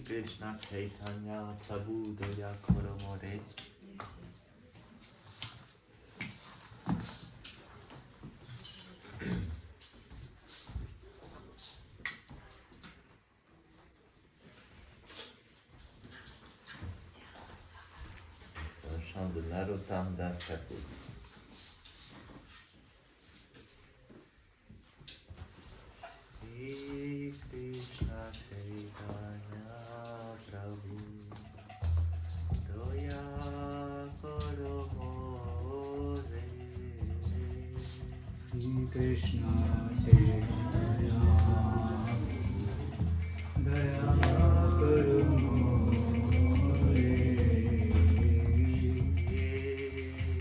Krishna Chaitanya Prabhu Daya Koromore. Le chant de Narottam Das Thakur. Krishna Chaitanya Prabhu Daya Koromore. Krishna Chaitanya Daya Koromore.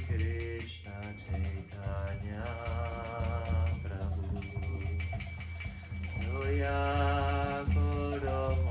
Krishna Chaitanya Prabhu Daya Koromore.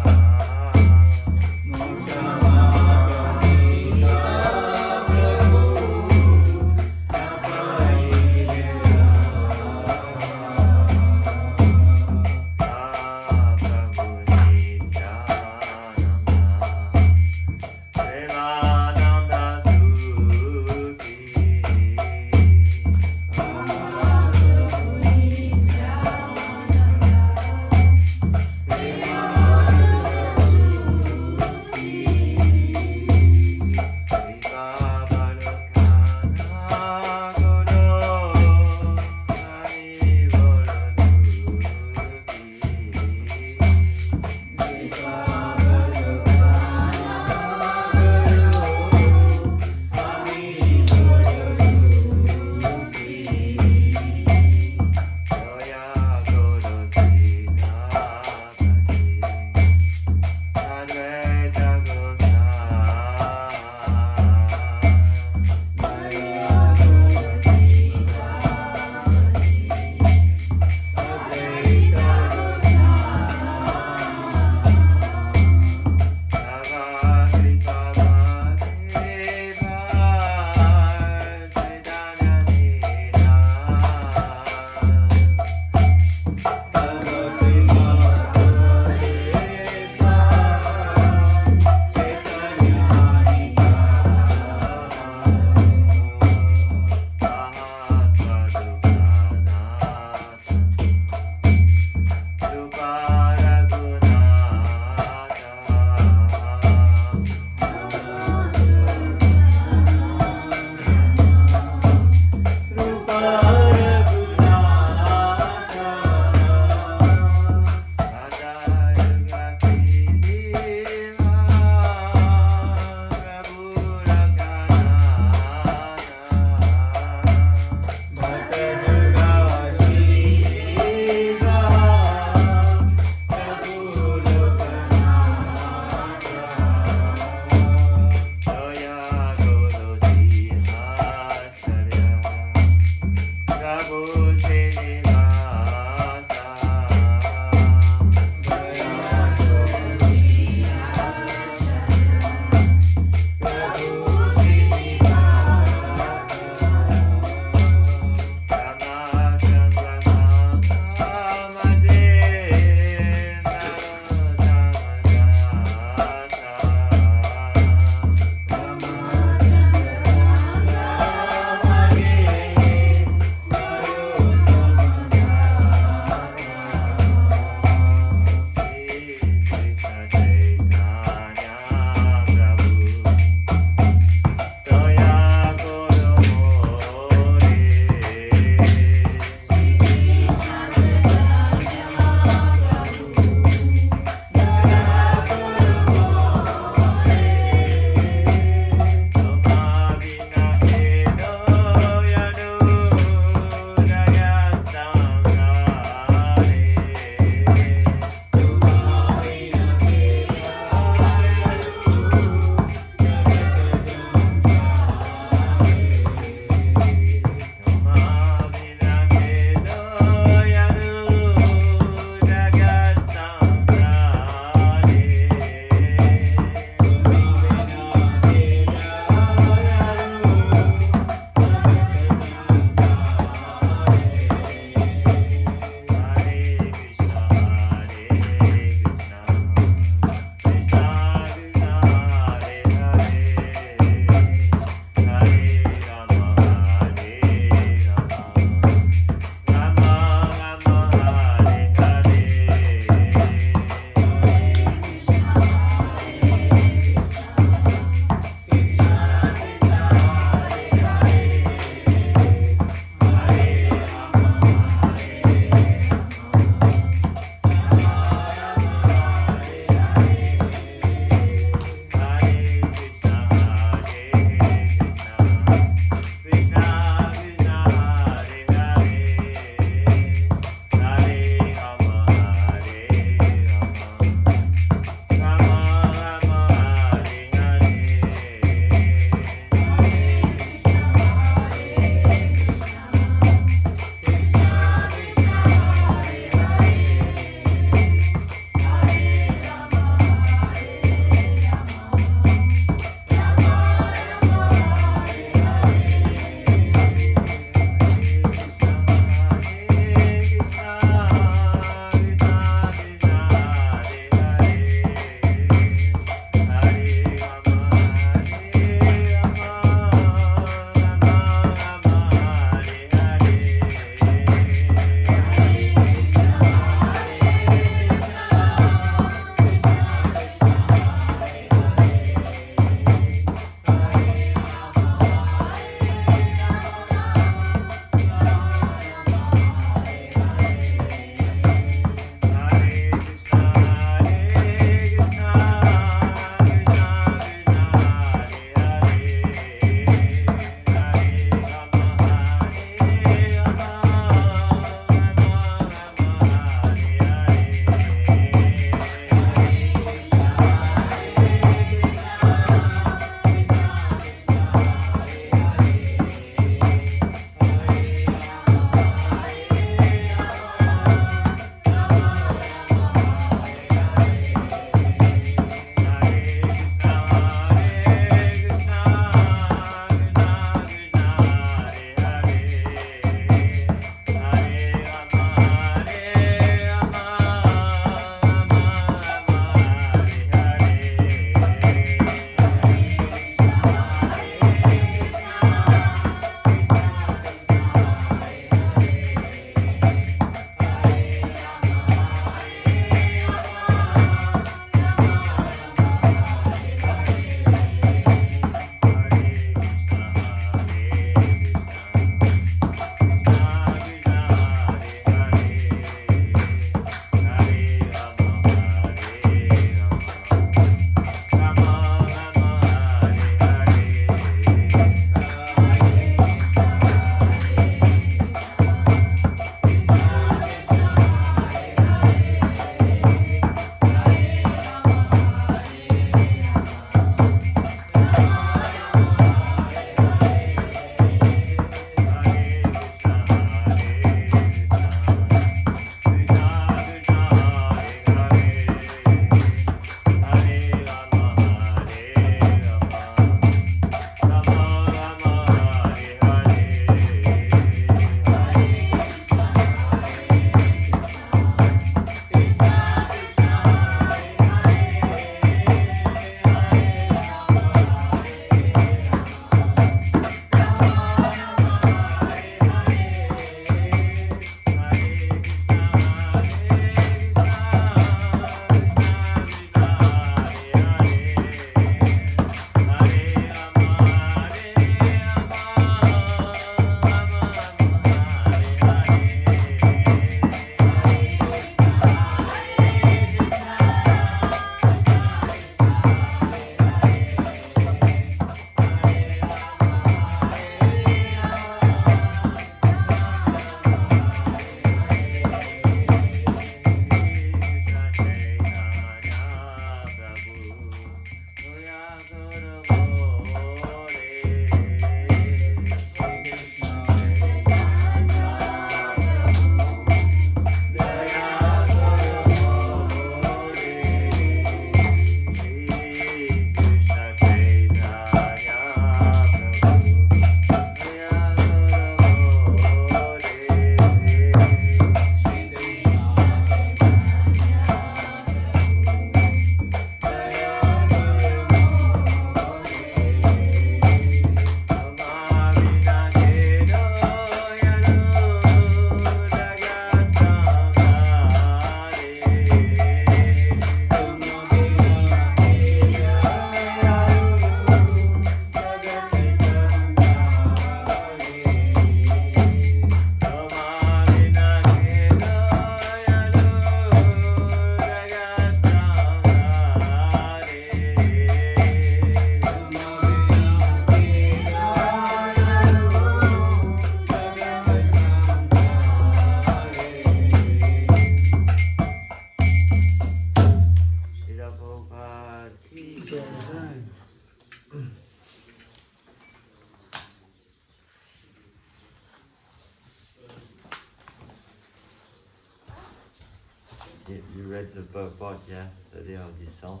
read the purport yesterday of this song.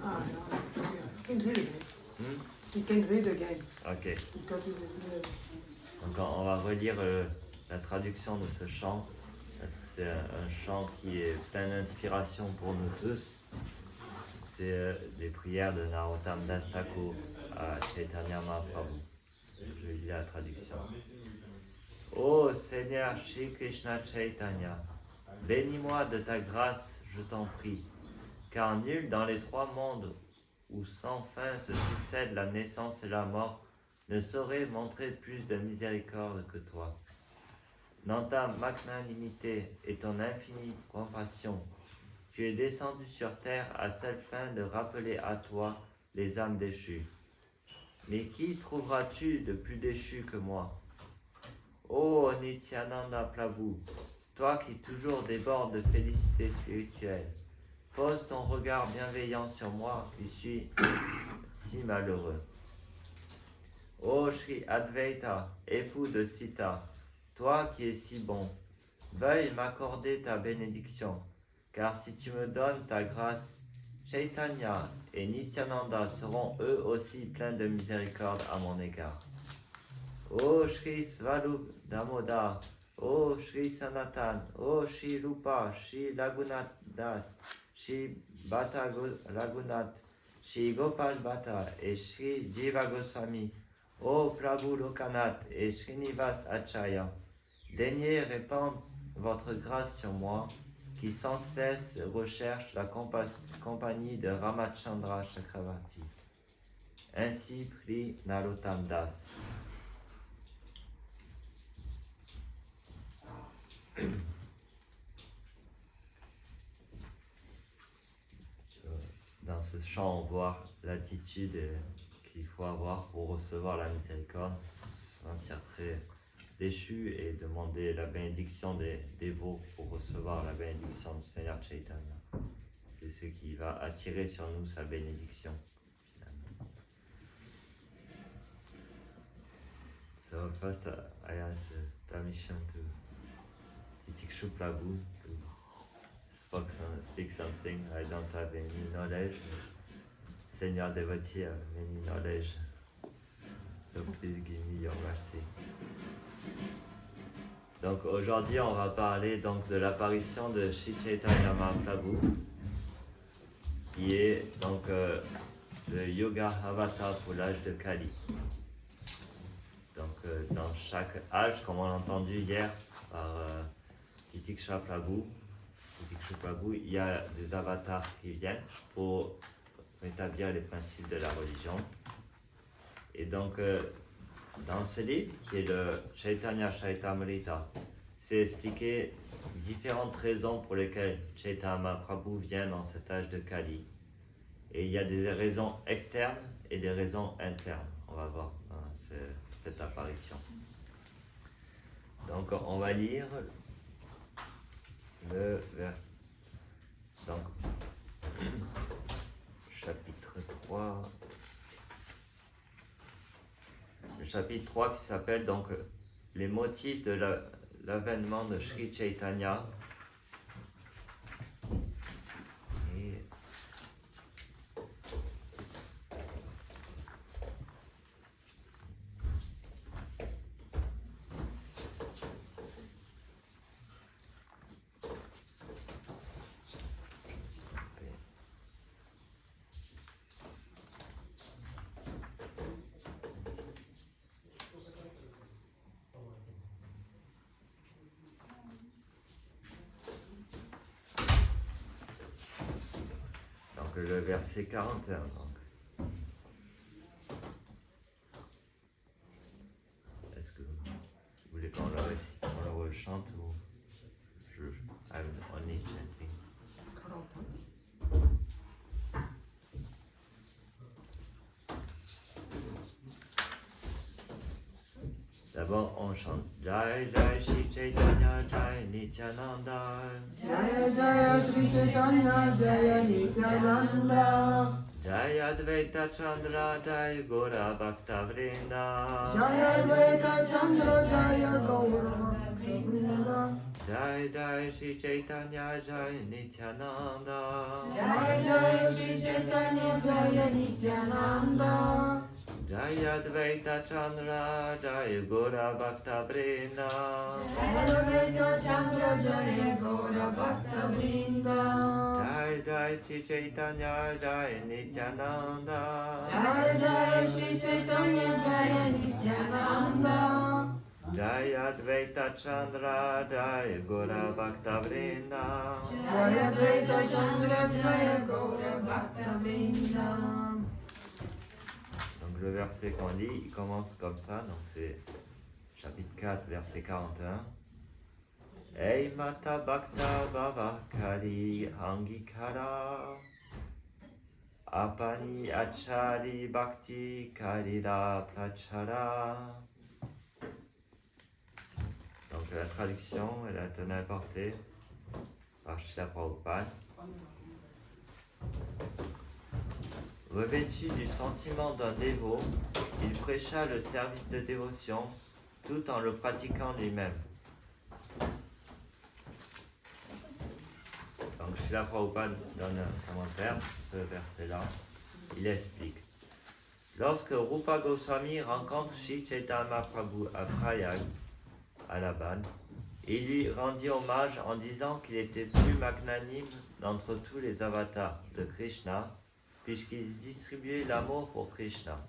Ah, no. You can read it. Hmm? You can read again. Ok. Because it's a Donc on va relire la traduction de ce chant, parce que c'est un chant qui est plein d'inspiration pour nous tous. C'est des prières de Narottam Das Thakur à Chaitanya Mahaprabhu. Je lis la traduction. Ô Seigneur Shri Krishna Chaitanya, bénis-moi de ta grâce, je t'en prie, car nul dans les trois mondes où sans fin se succèdent la naissance et la mort ne saurait montrer plus de miséricorde que toi. Dans ta magnanimité et ton infinie compassion, tu es descendu sur terre à seule fin de rappeler à toi les âmes déchues. Mais qui trouveras-tu de plus déchu que moi? Ô Nityananda Prabhu, toi qui toujours débordes de félicité spirituelle, pose ton regard bienveillant sur moi qui suis si malheureux. Ô Shri Advaita, époux de Sita, toi qui es si bon, veuille m'accorder ta bénédiction, car si tu me donnes ta grâce, Chaitanya et Nityananda seront eux aussi pleins de miséricorde à mon égard. Ô Shri Svarup Damodar, ô Shri Sanatan, ô Shri Rupa, Shri Raghunath Das, Shri Bhatta Raghunath, Shri Gopal Bhatta et Shri Jiva Goswami, ô Prabhu Lokanath et Srinivas Acharya, daignez répandre votre grâce sur moi, qui sans cesse recherche la compagnie de Ramachandra Chakravarti. Ainsi prie Narottam Das. Dans ce chant, on voit l'attitude qu'il faut avoir pour recevoir la miséricorde, se sentir très déchu et demander la bénédiction des dévots pour recevoir la bénédiction du Seigneur Chaitanya. C'est ce qui va attirer sur nous sa bénédiction, finalement. So first I ask permission to Titikshu Prabhu to speak something. I don't have any knowledge. Seigneur devotee have many knowledge. So please give me your mercy. Donc aujourd'hui on va parler donc de l'apparition de Shri Chaitanya Mahaprabhu, qui est donc le Yoga Avatar pour l'âge de Kali. Donc dans chaque âge, comme on l'a entendu hier par Titiksha Prabhu, il y a des avatars qui viennent pour établir les principes de la religion. Et donc dans ce livre, qui est le Chaitanya Charitamrita, c'est expliqué différentes raisons pour lesquelles Chaitanya Mahaprabhu vient dans cet âge de Kali. Et il y a des raisons externes et des raisons internes, on va voir dans cette apparition. Donc on va lire le verset. Donc, chapitre 3. Le chapitre 3 qui s'appelle donc les motifs de l'avènement de Shri Chaitanya. Et le verset 41 donc. Est-ce que vous voulez qu'on le rechante ou on est chanting? D'abord on chante Jai Jai Shri Chaitanya Jai Nityananda. Jaya Jaya Shri Chaitanya Jaya Nityananda. Jaya Advaita Chandra Jai Gora Bhakta Vrinda. Jaya Advaita Chandra Jaya Gaura Bhakta Vrinda. Jai Jai Shri Chaitanya Jai Nityananda. Jai Jai Shri Chaitanya Jaya Nityananda. Jai Advaita Chandra Jai Gora Bhakta Vrinda. Jai Advaita Chandra Jaya Gaura Bhakta Vrinda. Jai Jai Shri Chaitanya Jai Nityananda. Jai Jai Shri Chaitanya Jaya Nityananda. Jai Advaita Chandra Jai Gora Bhakta Vrinda. Jai Advaita Chandra Jaya Gaura Bhakta Vrinda. Donc le verset qu'on lit, il commence comme ça, donc c'est chapitre 4, verset 41. Ei mata bhakta bhava kali angikara apani achari bhakti kalila prachara. Donc la traduction, elle a été apportée par Srila Prabhupada. Revêtu du sentiment d'un dévot, il prêcha le service de dévotion tout en le pratiquant lui-même. Donc Srila Prabhupada donne un commentaire sur ce verset-là. Il explique. Lorsque Rupa Goswami rencontre Sri Chaitanya Mahaprabhu à Prayag, à Laban, il lui rendit hommage en disant qu'il était plus magnanime d'entre tous les avatars de Krishna, puisqu'il distribuait l'amour pour Krishna.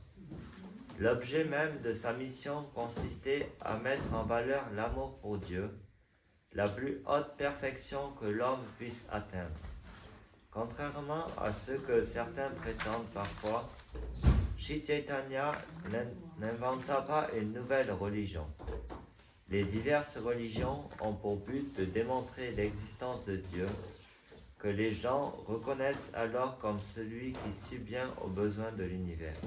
L'objet même de sa mission consistait à mettre en valeur l'amour pour Dieu, la plus haute perfection que l'homme puisse atteindre. Contrairement à ce que certains prétendent parfois, Sri Chaitanya n'inventa pas une nouvelle religion. Les diverses religions ont pour but de démontrer l'existence de Dieu, que les gens reconnaissent alors comme celui qui subvient aux besoins de l'univers.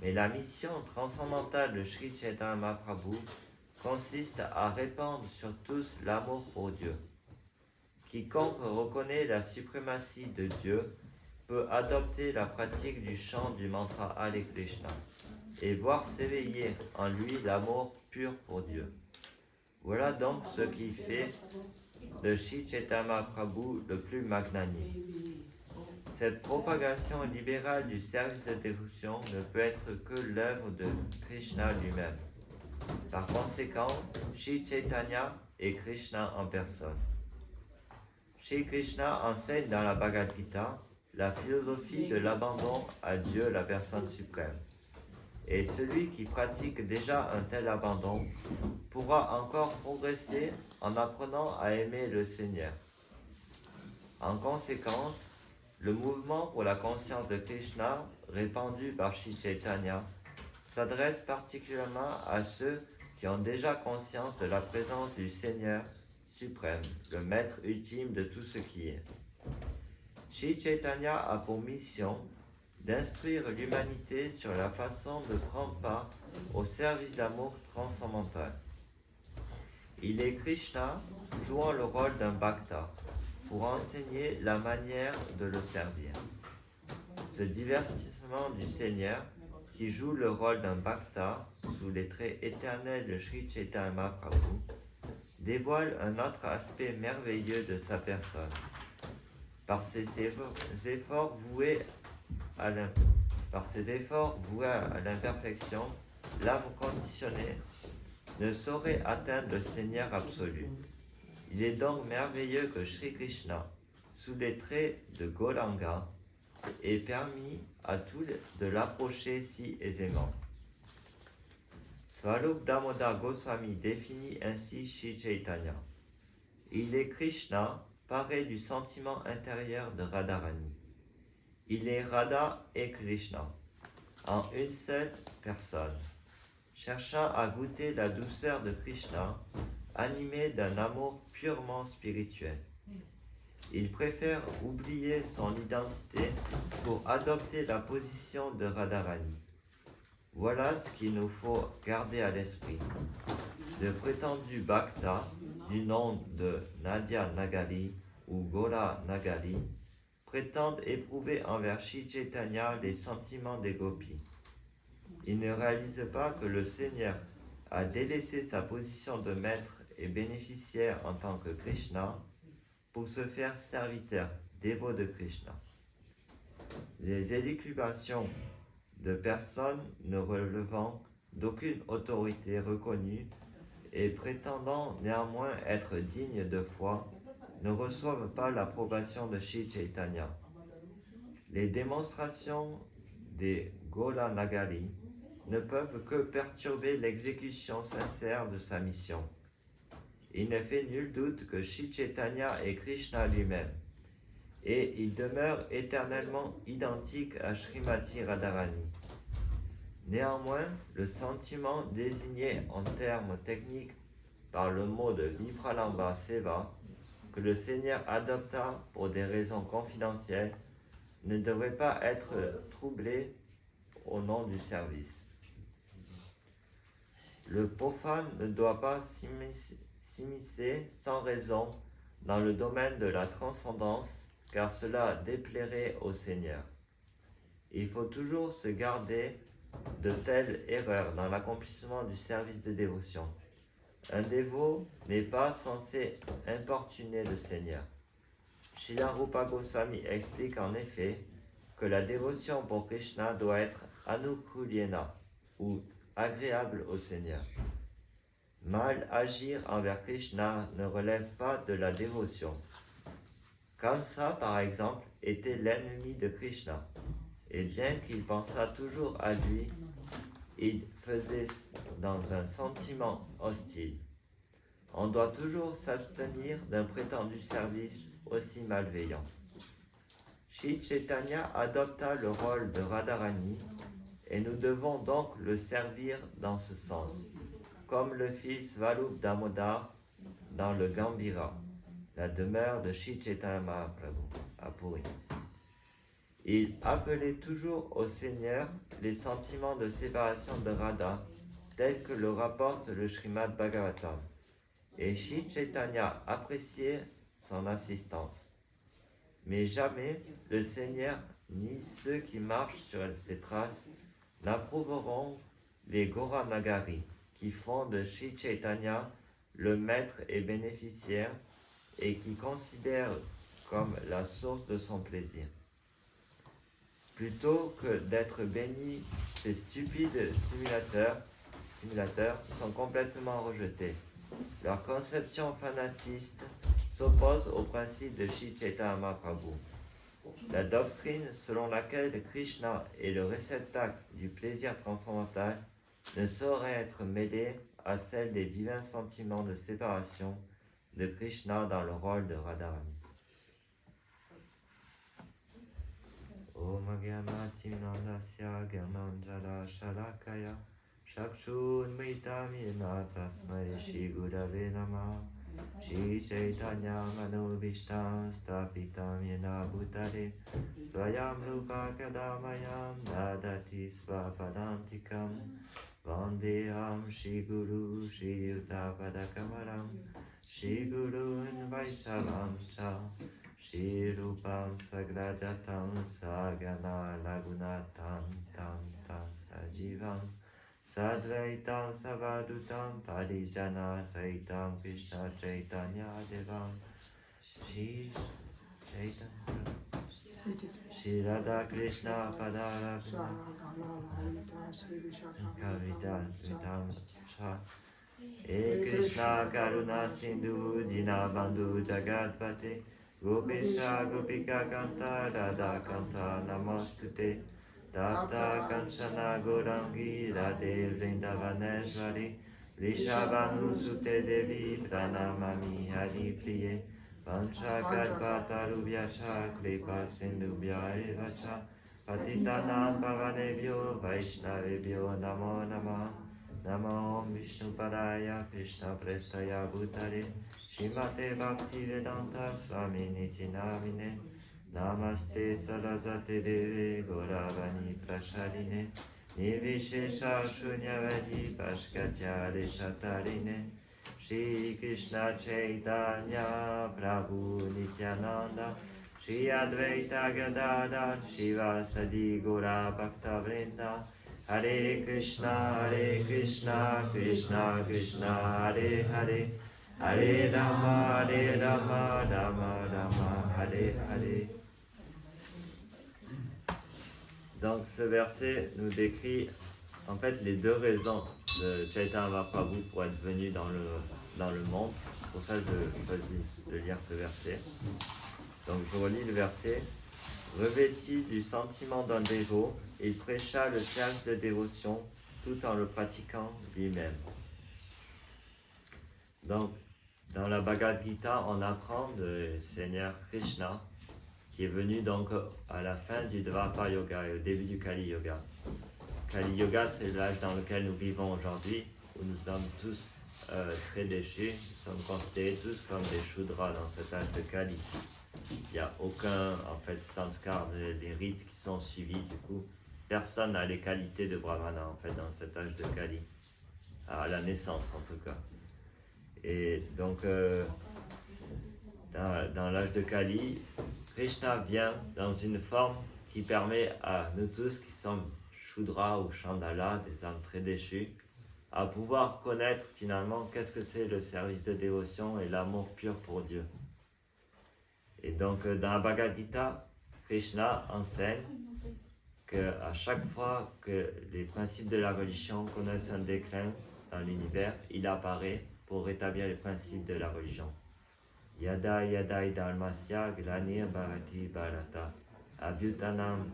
Mais la mission transcendantale de Sri Chaitanya Mahaprabhu consiste à répandre sur tous l'amour pour Dieu. Quiconque reconnaît la suprématie de Dieu peut adopter la pratique du chant du mantra Hare Krishna et voir s'éveiller en lui l'amour pur pour Dieu. Voilà donc ce qui fait de Sri Chaitanya Mahaprabhu le plus magnanime. Cette propagation libérale du service de dévotion ne peut être que l'œuvre de Krishna lui-même. Par conséquent, Sri Chaitanya est Krishna en personne. Sri Krishna enseigne dans la Bhagavad Gita la philosophie de l'abandon à Dieu, la personne suprême. Et celui qui pratique déjà un tel abandon pourra encore progresser en apprenant à aimer le Seigneur. En conséquence, le mouvement pour la conscience de Krishna, répandu par Sri Chaitanya, s'adresse particulièrement à ceux qui ont déjà conscience de la présence du Seigneur suprême, le maître ultime de tout ce qui est. Sri Chaitanya a pour mission d'instruire l'humanité sur la façon de prendre part au service d'amour transcendantal. Il est Krishna jouant le rôle d'un bhakta pour enseigner la manière de le servir. Ce divertissement du Seigneur, qui joue le rôle d'un bhakta sous les traits éternels de Sri Chaitanya Mahaprabhu, dévoile un autre aspect merveilleux de sa personne. Par ses efforts voués à l'imperfection, l'âme conditionnée ne saurait atteindre le Seigneur absolu. Il est donc merveilleux que Sri Krishna, sous les traits de Gauranga, ait permis à tous de l'approcher si aisément. Swarup Damodar Goswami définit ainsi Sri Chaitanya. Il est Krishna, paré du sentiment intérieur de Radharani. Il est Radha et Krishna, en une seule personne, cherchant à goûter la douceur de Krishna, animé d'un amour purement spirituel. Il préfère oublier son identité pour adopter la position de Radharani. Voilà ce qu'il nous faut garder à l'esprit. De prétendus bhaktas du nom de Nadia Nagali ou Gora Nagali prétendent éprouver envers Sri Chaitanya les sentiments des gopis. Ils ne réalisent pas que le Seigneur a délaissé sa position de maître et bénéficiaire en tant que Krishna pour se faire serviteur, dévot de Krishna. Les élucubrations de personnes ne relevant d'aucune autorité reconnue et prétendant néanmoins être dignes de foi ne reçoivent pas l'approbation de Shri Chaitanya. Les démonstrations des Gola Nagari ne peuvent que perturber l'exécution sincère de sa mission. Il ne fait nul doute que Shri Chaitanya est Krishna lui-même, et il demeure éternellement identique à Srimati Radharani. Néanmoins, le sentiment désigné en termes techniques par le mot de Vipralamba Seva, que le Seigneur adopta pour des raisons confidentielles, ne devrait pas être troublé au nom du service. Le profane ne doit pas s'immiscer sans raison dans le domaine de la transcendance, car cela déplairait au Seigneur. Il faut toujours se garder de telles erreurs dans l'accomplissement du service de dévotion. Un dévot n'est pas censé importuner le Seigneur. Srila Rupa Goswami explique en effet que la dévotion pour Krishna doit être anukulyena, ou agréable au Seigneur. Mal agir envers Krishna ne relève pas de la dévotion. Kamsa, par exemple, était l'ennemi de Krishna, et bien qu'il pensât toujours à lui, il faisait dans un sentiment hostile. On doit toujours s'abstenir d'un prétendu service aussi malveillant. Shri Chaitanya adopta le rôle de Radharani, et nous devons donc le servir dans ce sens, comme le fit Swarup Damodar dans le Gambhira, la demeure de Shri Chaitanya Mahaprabhu à Puri. Il appelait toujours au Seigneur les sentiments de séparation de Radha, tels que le rapporte le Srimad Bhagavatam, et Shri Chaitanya appréciait son assistance. Mais jamais le Seigneur ni ceux qui marchent sur ses traces n'approuveront les Gora Nagari, qui font de Shri Chaitanya le maître et bénéficiaire et qui considèrent comme la source de son plaisir. Plutôt que d'être bénis, ces stupides simulateurs sont complètement rejetés. Leur conception fanatiste s'oppose au principe de Shri Chaitanya Mahaprabhu. La doctrine selon laquelle Krishna est le réceptacle du plaisir transcendantal ne saurait être mêlée à celle des divins sentiments de séparation de Krishna dans le rôle de Radharani. Om Gyanatimnandasya Gyananjala Shalakaya Chakshun Mritam Yena Tasmai Shri Gurave Namah Shri Chaitanya Manobhishtam Stapitam Yena Bhutale Swayam Rupa Kadamayam Dadati Svapadantikam Vandeham Shri Guru Shri Yuttapadakamalam Shri Gurun Vaishavam Cha Shri Rupam Sagrajatam Sagana Lagunatam Tam Tam Sajivam Sadvaitam Savadutam Parijana Saitam Krishna Chaitanya Devam Shri Chaitanya Shri Radha Krishna Padaravina Kavitam Vitam Shah E Krishna Karuna Sindhu Dinabandhu Jagatpate Gopesha Gopika Kanta Radha Kanta Namostute Tapta Kanchana Gorangi Radhe Vrindavaneshwari Rishabhanu Sute Devi Pranamami Hari Priye Panchakalpa Tarubhyacha Kripa Sindhubhya Evacha Patitanam Pavanebhyo Vaishnavebhyo Namo Namah Namo Vishnu Padaya Krishna Prestaya Bhutale Shrimate Bhakti Vedanta Swami Niti Namine Namaste Sarasate Deve Gauravani Prashadine Nivishesha Shunyavadi Pashkatya Deshatarine Shri Krishna Chaitanya Prabhu Nityananda Shri Advaita Gadadhar Shivasadi Gaura Bhakta Vrinda Hare Krishna Krishna Krishna Hare Hare Hare Rama, Rama Rama, Hare Hare. Donc ce verset nous décrit en fait les deux raisons de Chaitanya Mahaprabhu pour être venu dans le monde. C'est pour ça que je choisis de lire ce verset. Donc je relis le verset. Revêtu du sentiment d'un dévot, il prêcha le service de dévotion tout en le pratiquant lui-même. Donc, dans la Bhagavad Gita, on apprend le Seigneur Krishna qui est venu donc à la fin du Dvapara Yoga et au début du Kali Yoga. Kali Yoga, c'est l'âge dans lequel nous vivons aujourd'hui, où nous sommes tous très déchus, nous sommes considérés tous comme des Shudras dans cet âge de Kali. Il n'y a aucun sanskar, des rites qui sont suivis, du coup, personne n'a les qualités de Brahmana dans cet âge de Kali, à la naissance en tout cas. Et donc, dans l'âge de Kali, Krishna vient dans une forme qui permet à nous tous qui sommes Shudra ou Chandala, des âmes très déchues, à pouvoir connaître finalement qu'est-ce que c'est le service de dévotion et l'amour pur pour Dieu. Et donc, dans la Bhagavad Gita, Krishna enseigne qu'à chaque fois que les principes de la religion connaissent un déclin dans l'univers, il apparaît pour rétablir les principes de la religion. Yada yada idharmasya glanir bharati bharata abhyutanam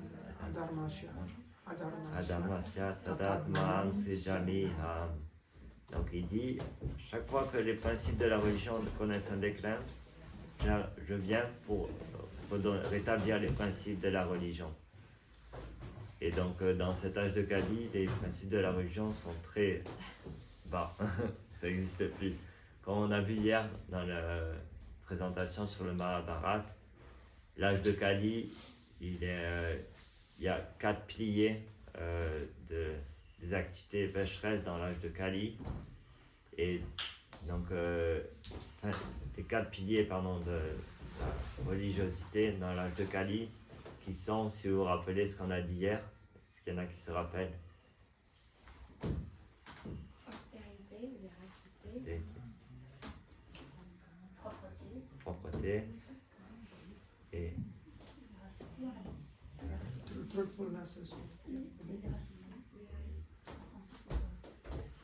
adharmasya tadatmam sejamiham. Donc il dit, chaque fois que les principes de la religion connaissent un déclin, je viens pour rétablir les principes de la religion. Et donc, dans cet âge de Kali, les principes de la religion sont très bas. Ça n'existe plus. Comme on a vu hier dans la présentation sur le Mahabharata, l'âge de Kali, il y a 4 piliers des activités pécheresses dans l'âge de Kali. Et donc, les 4 piliers de la religiosité dans l'âge de Kali, qui sont, si vous vous rappelez ce qu'on a dit hier, est-ce qu'il y en a qui se rappellent? Austérité, véracité, propreté et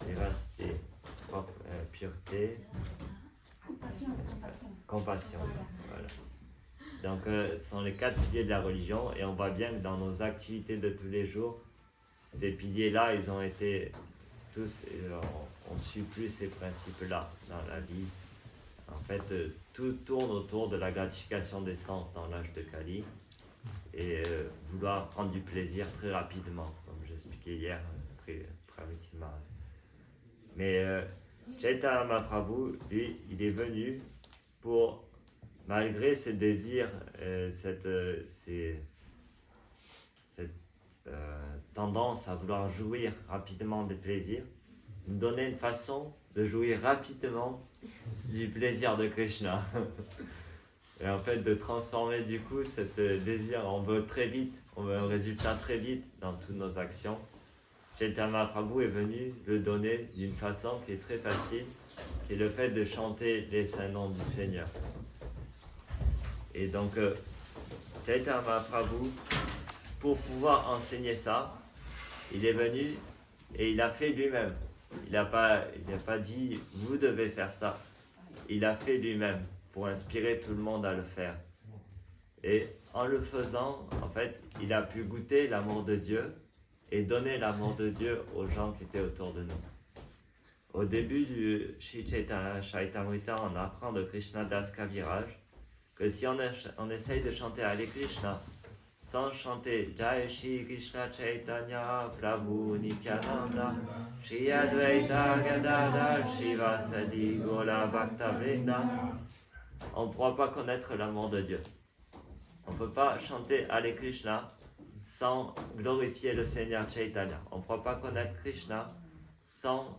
véracité, pureté, compassion. Voilà. Donc, ce sont les 4 piliers de la religion, et on voit bien que dans nos activités de tous les jours, ces piliers-là, ils ont été tous, on ne suit plus ces principes-là dans la vie. En fait, tout tourne autour de la gratification des sens dans l'âge de Kali, et vouloir prendre du plaisir très rapidement, comme j'expliquais hier, primitivement. Mais Chaitanya Mahaprabhu, lui, il est venu pour, malgré ses désirs, cette tendance à vouloir jouir rapidement des plaisirs, nous donner une façon de jouir rapidement du plaisir de Krishna. Et en fait, de transformer du coup ce désir, on veut très vite, on veut un résultat très vite dans toutes nos actions. Chaitanya Mahaprabhu est venu le donner d'une façon qui est très facile, qui est le fait de chanter les saints noms du Seigneur. Et donc, Chaitanya Mahaprabhu, pour pouvoir enseigner ça, il est venu et il a fait lui-même. Il n'a pas dit « vous devez faire ça ». Il a fait lui-même pour inspirer tout le monde à le faire. Et en le faisant, en fait, il a pu goûter l'amour de Dieu et donner l'amour de Dieu aux gens qui étaient autour de nous. Au début du Shri Chaitanya Charitamrita, on apprend de Krishna Das Kaviraj que si on essaye de chanter Hare Krishna sans chanter Jai Shri Krishna Chaitanya Prabhu Nityananda Shri Advaita Gadadhar Shivasadi Gola Bhakta Vrinda, on ne pourra pas connaître l'amour de Dieu. On ne peut pas chanter Hare Krishna sans glorifier le Seigneur Chaitanya. On ne pourra pas connaître Krishna sans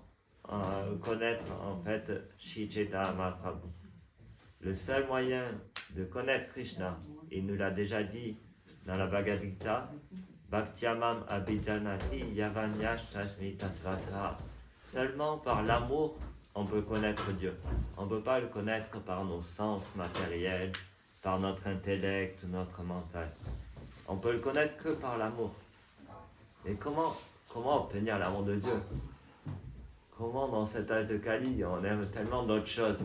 connaître en fait Shri Chaitanya Mahaprabhu. Le seul moyen de connaître Krishna, il nous l'a déjà dit dans la Bhagavad Gita, Bhaktyamam abhijanati yavanyash tasmi tatvata. Seulement par l'amour on peut connaître Dieu. On ne peut pas le connaître par nos sens matériels, par notre intellect, notre mental. On peut le connaître que par l'amour. Mais comment obtenir l'amour de Dieu? Comment dans cet âge de Kali, on aime tellement d'autres choses?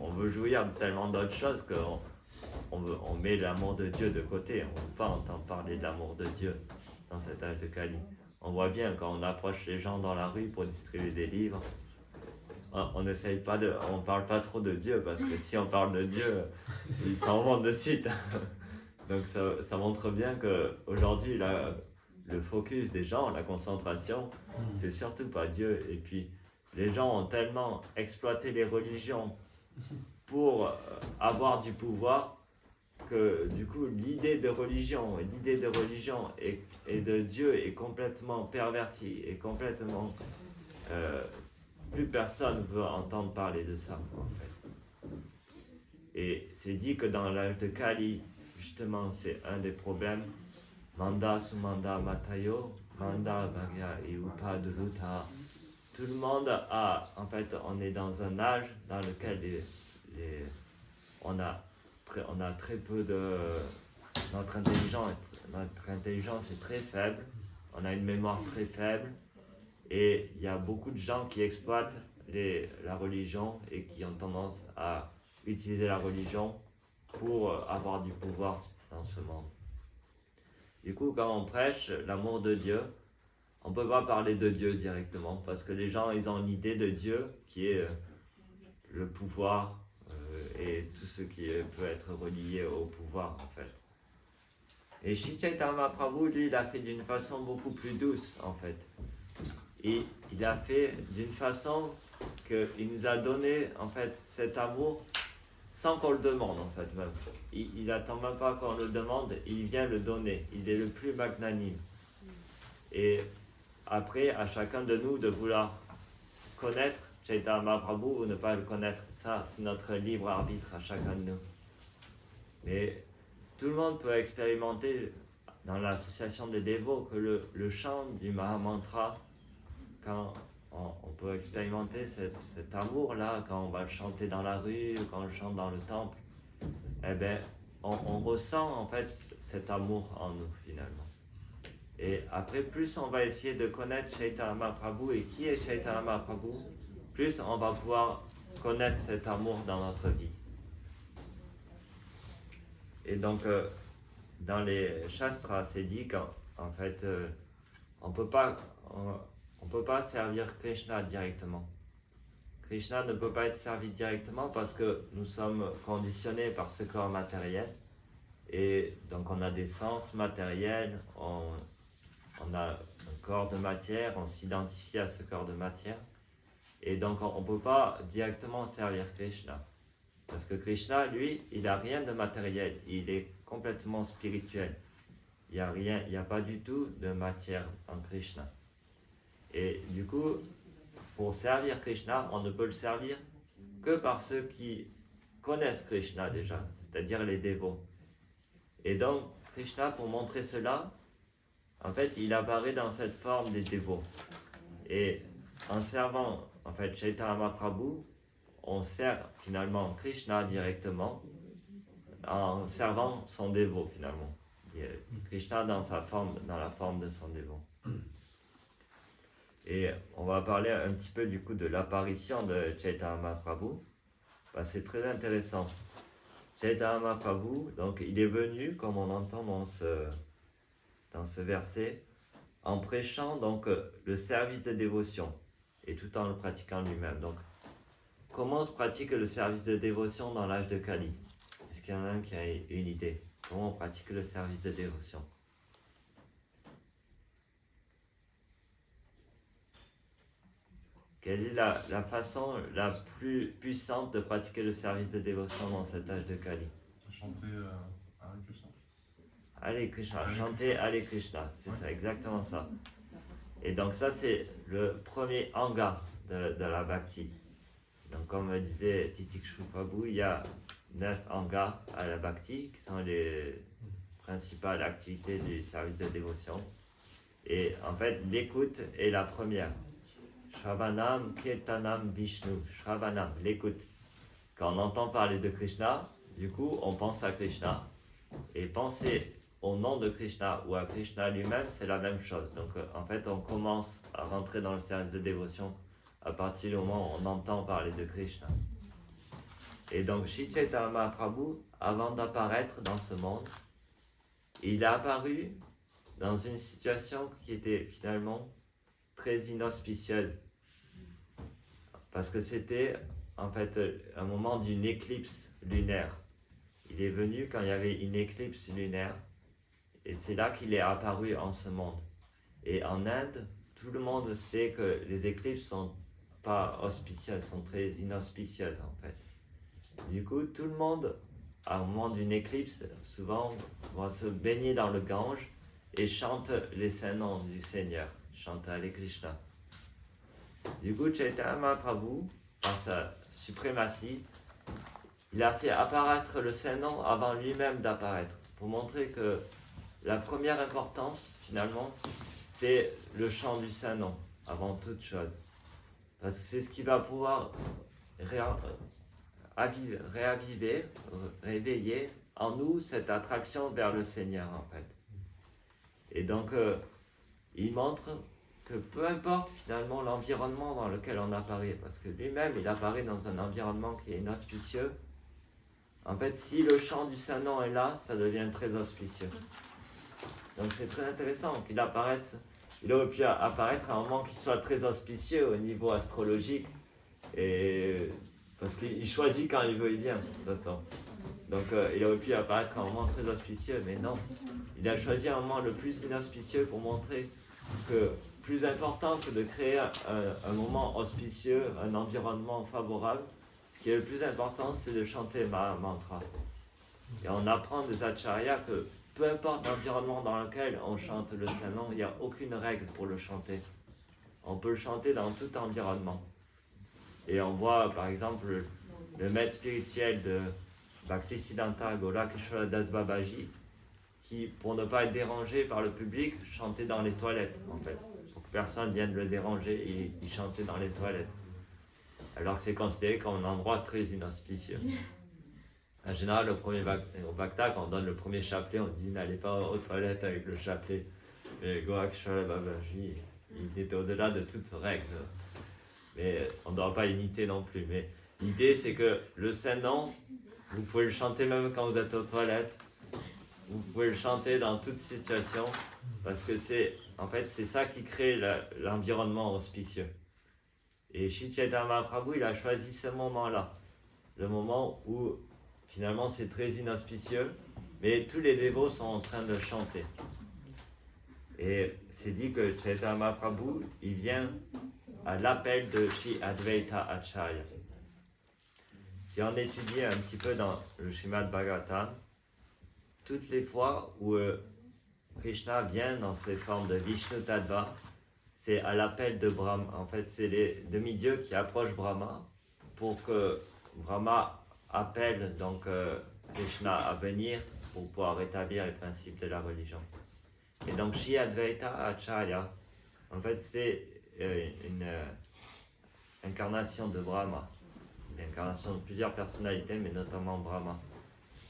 On veut jouir de tellement d'autres choses qu'on met l'amour de Dieu de côté. On ne veut pas entendre parler de l'amour de Dieu dans cet âge de Kali. On voit bien quand on approche les gens dans la rue pour distribuer des livres, on parle pas trop de Dieu, parce que si on parle de Dieu, ils s'en vont de suite. Donc ça montre bien qu'aujourd'hui, le focus des gens, la concentration, c'est surtout pas Dieu. Et puis les gens ont tellement exploité les religions pour avoir du pouvoir que du coup l'idée de religion et de Dieu est complètement pervertie et complètement plus personne veut entendre parler de ça en fait. Et c'est dit que dans l'âge de Kali, justement, c'est un des problèmes. Manda sumanda matayo, manda bhagya et upadruta. Tout le monde a, en fait, on est dans un âge dans lequel on a très peu de... Notre intelligence est très faible, on a une mémoire très faible, et il y a beaucoup de gens qui exploitent la religion et qui ont tendance à utiliser la religion pour avoir du pouvoir dans ce monde. Du coup, quand on prêche l'amour de Dieu, on ne peut pas parler de Dieu directement, parce que les gens, ils ont une idée de Dieu qui est le pouvoir et tout ce qui peut être relié au pouvoir, en fait. Et Sri Chaitanya Mahaprabhu, lui, il a fait d'une façon beaucoup plus douce, en fait. Et il a fait d'une façon qu'il nous a donné, en fait, cet amour sans qu'on le demande, en fait, même. Il n'attend même pas qu'on le demande, il vient le donner. Il est le plus magnanime. Et après, à chacun de nous de vouloir connaître Chaitanya Mahaprabhu ou ne pas le connaître. Ça, c'est notre libre arbitre à chacun de nous. Mais tout le monde peut expérimenter dans l'association des dévots que le chant du Mahamantra, quand on peut expérimenter cet amour-là, quand on va le chanter dans la rue, quand on le chante dans le temple, eh bien, on ressent en fait cet amour en nous finalement. Et après, plus on va essayer de connaître Chaitanya Mahaprabhu et qui est Chaitanya Mahaprabhu, plus on va pouvoir connaître cet amour dans notre vie. Et donc, dans les Shastras, c'est dit qu'en fait, on peut pas servir Krishna directement. Krishna ne peut pas être servi directement parce que nous sommes conditionnés par ce corps matériel. Et donc, on a des sens matériels, on a un corps de matière, on s'identifie à ce corps de matière. Et donc, on ne peut pas directement servir Krishna. Parce que Krishna, lui, il n'a rien de matériel, il est complètement spirituel. Il n'y a pas du tout de matière en Krishna. Et du coup, pour servir Krishna, on ne peut le servir que par ceux qui connaissent Krishna déjà, c'est-à-dire les dévots. Et donc, Krishna, pour montrer cela, en fait, il apparaît dans cette forme des dévots. Et en servant, en fait, Chaitanya Mahaprabhu, on sert finalement Krishna directement en servant son dévot finalement. Krishna dans la forme de son dévot. Et on va parler un petit peu du coup de l'apparition de Chaitanya Mahaprabhu. C'est très intéressant. Chaitanya Mahaprabhu, donc il est venu, comme on entend dans ce verset, en prêchant donc le service de dévotion et tout en le pratiquant lui-même. Donc, comment se pratique le service de dévotion dans l'âge de Kali? Est-ce qu'il y en a un qui a une idée? Comment on pratique le service de dévotion? Quelle est la façon la plus puissante de pratiquer le service de dévotion dans cet âge de Kali? Chanter Hare Krishna. Hare Krishna, chanter Hare Krishna, c'est ça, exactement ça. Et donc ça, c'est le premier anga de la bhakti. Donc comme disait Titikshri Prabhu, il y a 9 angas à la bhakti, qui sont les principales activités du service de dévotion. Et en fait, l'écoute est la première. Shravanam Kirtanam Vishnu. Shravanam, l'écoute. Quand on entend parler de Krishna, du coup, on pense à Krishna. Et penser au nom de Krishna ou à Krishna lui-même, c'est la même chose. Donc, en fait, on commence à rentrer dans le service de dévotion à partir du moment où on entend parler de Krishna. Et donc, Shri Chaitanya Mahaprabhu, avant d'apparaître dans ce monde, il est apparu dans une situation qui était finalement très inauspicieuse. Parce que c'était en fait un moment d'une éclipse lunaire. Il est venu quand il y avait une éclipse lunaire et c'est là qu'il est apparu en ce monde. Et en Inde, tout le monde sait que les éclipses sont pas auspicieuses, sont très inauspicieuses en fait. Du coup, tout le monde, à un moment d'une éclipse, souvent va se baigner dans le Gange et chante les saints noms du Seigneur, chante Hare Krishna. Du coup, Chaitanya Mahaprabhu, par sa suprématie, il a fait apparaître le Saint-Nom avant lui-même d'apparaître, pour montrer que la première importance, finalement, c'est le chant du Saint-Nom, avant toute chose. Parce que c'est ce qui va pouvoir réveiller en nous cette attraction vers le Seigneur, en fait. Et donc, il montre que peu importe finalement l'environnement dans lequel on apparaît, parce que lui-même il apparaît dans un environnement qui est inauspicieux, en fait si le chant du Saint-Nom est là, ça devient très auspicieux. Donc c'est très intéressant qu'il apparaisse, il aurait pu apparaître à un moment qui soit très auspicieux au niveau astrologique, et parce qu'il choisit quand il veut et bien, de toute façon. Donc il aurait pu apparaître à un moment très auspicieux, mais non, il a choisi un moment le plus inauspicieux pour montrer que plus important que de créer un moment auspicieux, un environnement favorable, ce qui est le plus important, c'est de chanter Maha Mantra. Et on apprend des acharyas que peu importe l'environnement dans lequel on chante le Saint-Nom, il n'y a aucune règle pour le chanter. On peut le chanter dans tout environnement. Et on voit par exemple le maître spirituel de Bhaktisiddhanta Golakishvara Das Babaji, qui, pour ne pas être dérangé par le public, chantait dans les toilettes, en fait. Pour que personne vienne le déranger, et il chantait dans les toilettes. Alors que c'est considéré comme un endroit très inauspicieux. En général, au Bhakta, quand on donne le premier chapelet, on dit n'allez pas aux toilettes avec le chapelet. Mais Golakishvara Babaji, il était au-delà de toute règle. Mais on ne doit pas imiter non plus. Mais l'idée, c'est que le Saint-Nom, vous pouvez le chanter même quand vous êtes aux toilettes. Vous pouvez le chanter dans toute situation, parce que c'est ça qui crée l'environnement auspicieux. Et Shri Chaitanya Mahaprabhu, il a choisi ce moment-là, le moment où finalement c'est très inauspicieux, mais tous les dévots sont en train de chanter. Et c'est dit que Chaitanya Mahaprabhu, il vient à l'appel de Shri Advaita Acharya. Si on étudie un petit peu dans le Srimad Bhagavatam, toutes les fois où Krishna vient dans ses formes de Vishnu Tattva, c'est à l'appel de Brahma. En fait, c'est les demi-dieux qui approchent Brahma pour que Brahma appelle donc Krishna à venir pour pouvoir rétablir les principes de la religion. Et donc, Shri Advaita Acharya, en fait, c'est une incarnation de Brahma, une incarnation de plusieurs personnalités, mais notamment Brahma.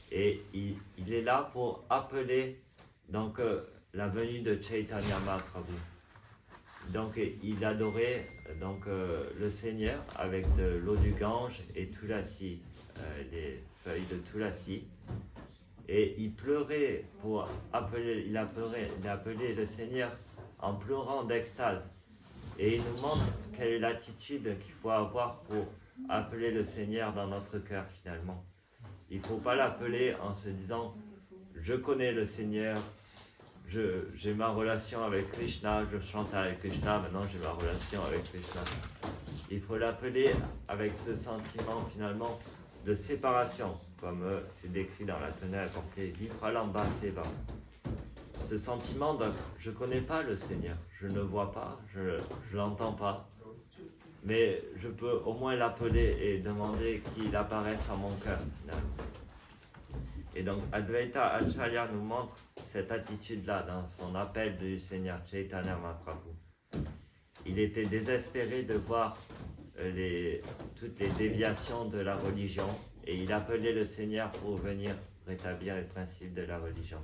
Et il est là pour appeler donc la venue de Chaitanya Mahaprabhu. Donc il adorait donc le Seigneur avec de l'eau du Gange et Tulasi, les feuilles de Tulasi. Et il pleurait pour appeler, il appelait le Seigneur en pleurant d'extase. Et il nous montre quelle est l'attitude qu'il faut avoir pour appeler le Seigneur dans notre cœur finalement. Il ne faut pas l'appeler en se disant « Je connais le Seigneur, j'ai ma relation avec Krishna, je chante avec Krishna, maintenant j'ai ma relation avec Krishna. » Il faut l'appeler avec ce sentiment finalement de séparation, comme c'est décrit dans la tenue apportée « Vipralamba Seva ». Ce sentiment de « Je ne connais pas le Seigneur, je ne le vois pas, je ne l'entends pas ». Mais je peux au moins l'appeler et demander qu'il apparaisse en mon cœur. Et donc Advaita Acharya nous montre cette attitude-là dans son appel du Seigneur Chaitanya Mahaprabhu. il était désespéré de voir toutes les déviations de la religion et il appelait le Seigneur pour venir rétablir les principes de la religion.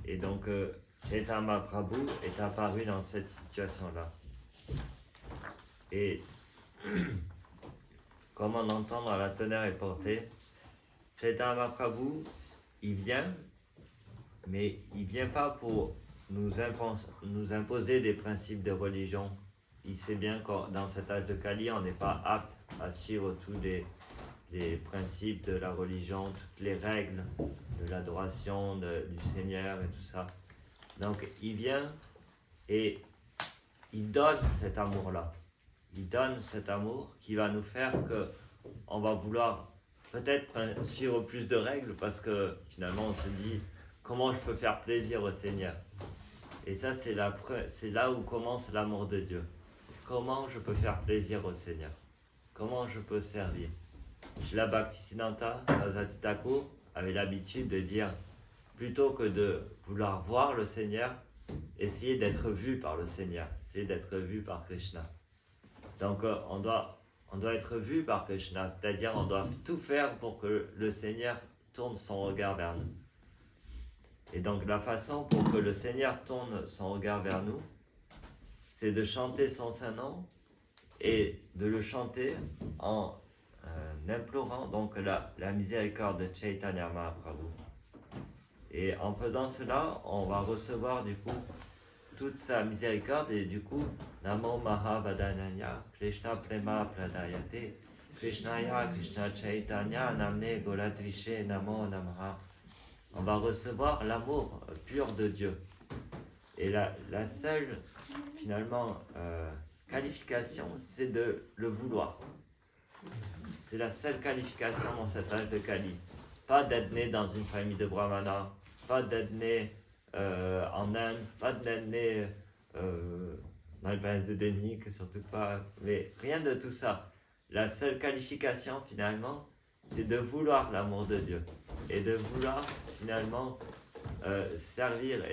Et donc, Chaitanya Mahaprabhu est apparu dans cette situation-là. Et comme on entend dans la tonnerre est portée, Chaitanya Mahaprabhu, il vient, mais il ne vient pas pour nous imposer des principes de religion. Il sait bien que dans cet âge de Kali, on n'est pas apte à suivre tous les principes de la religion, toutes les règles de l'adoration du Seigneur et tout ça. Donc il vient et il donne cet amour-là. Il donne cet amour qui va nous faire qu'on va vouloir peut-être suivre plus de règles parce que finalement on se dit comment je peux faire plaisir au Seigneur. Et ça c'est là où commence l'amour de Dieu. Comment je peux faire plaisir au Seigneur? Comment je peux servir? Srila Bhaktisiddhanta Saraswati Thakur avait l'habitude de dire, plutôt que de vouloir voir le Seigneur, essayez d'être vu par le Seigneur, essayez d'être vu par Krishna. Donc on doit être vu par Krishna, c'est-à-dire on doit tout faire pour que le Seigneur tourne son regard vers nous. Et donc la façon pour que le Seigneur tourne son regard vers nous, c'est de chanter son Saint-Nom et de le chanter en implorant donc la miséricorde de Chaitanya Mahaprabhu. Et en faisant cela, on va recevoir du coup toute sa miséricorde et du coup, Namo Mahavadanyaya, Krishna Prema Pradayate, Krishnaya Krishna Chaitanya Namne Goladvishe Namo Namaha. On va recevoir l'amour pur de Dieu. Et la seule, finalement, qualification, c'est de le vouloir. C'est la seule qualification dans cet âge de Kali. Pas d'être né dans une famille de brahmanas, pas d'être né en Inde, pas d'être né dans le pays zédénique, surtout pas, mais rien de tout ça. La seule qualification finalement, c'est de vouloir l'amour de Dieu et de vouloir finalement servir